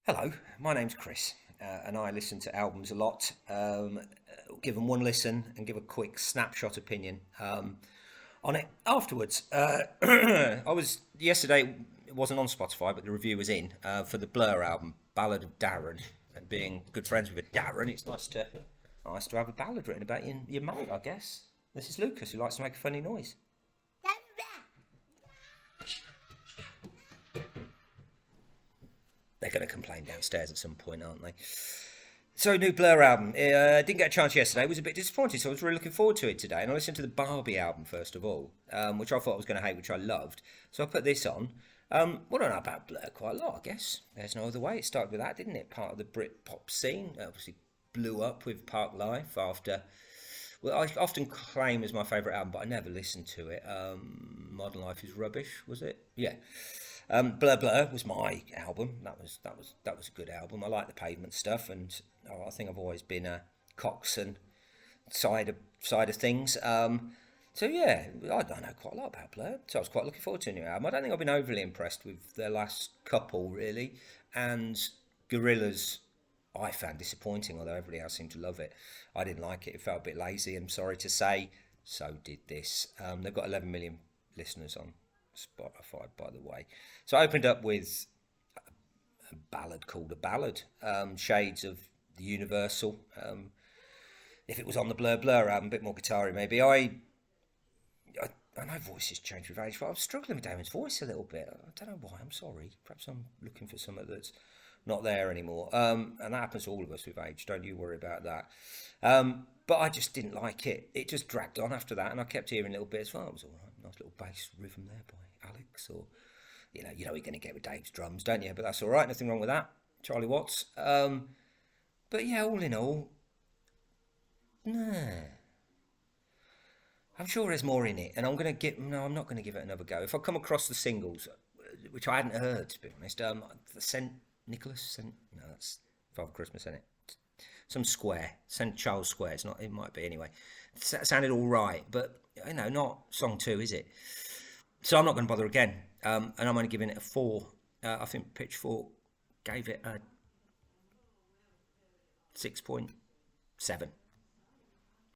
Hello, my name's Chris, and I listen to albums a lot. Give them one listen and give a quick snapshot opinion on it afterwards. I was yesterday. It wasn't on Spotify, but the review was in for the Blur album, Ballad of Darren. And being good friends with a Darren, it's nice to have a ballad written about your mate, I guess. This is Lucas, who likes to make a funny noise. They're going to complain downstairs at some point, aren't they? So, new Blur album. Didn't get a chance yesterday. Was a bit disappointed, so I was really looking forward to it today. And I listened to the Barbie album first of all, which I thought I was going to hate, which I loved. So I put this on. What I know about Blur quite a lot, I guess. There's no other way. It started with that, didn't it? Part of the Brit pop scene. Obviously blew up with Park Life after. Well, I often claim as my favourite album, but I never listened to it. Modern Life is Rubbish, was it? Yeah. Blur Blur was my album. That was a good album. I like the Pavement stuff, and I think I've always been a Coxon side of things. So yeah, I don't know quite a lot about Blur, so I was quite looking forward to a new album. I don't think I've been overly impressed with their last couple really, and Gorillaz I found disappointing, although everybody else seemed to love it. I didn't like it. It felt a bit lazy, I'm sorry to say. So did this. They've got 11 million listeners on Spotify, by the way. So I opened up with a ballad called A Ballad, shades of the Universal. If it was on the Blur Blur album, a bit more guitar-y maybe. I know voices change with age, but I was struggling with Damon's voice a little bit. I don't know why, I'm sorry. Perhaps I'm looking for something that's not there anymore. And that happens to all of us with age, don't you worry about that. But I just didn't like it. It just dragged on after that, and I kept hearing little bits. Well, it was all right. Nice little bass rhythm there by Alex, or you know what you're going to get with Dave's drums, don't you? But that's all right. Nothing wrong with that. Charlie Watts. But yeah, all in all, nah. I'm sure there's more in it, and I'm not going to give it another go. If I come across the singles, which I hadn't heard to be honest, the Saint Nicholas, no, that's Father Christmas, isn't it? Some Square, Saint Charles Square. It's not. It might be anyway. It sounded all right, but not song two, is it? So I'm not going to bother again, and I'm only giving it a 4. I think Pitchfork gave it a 6.7.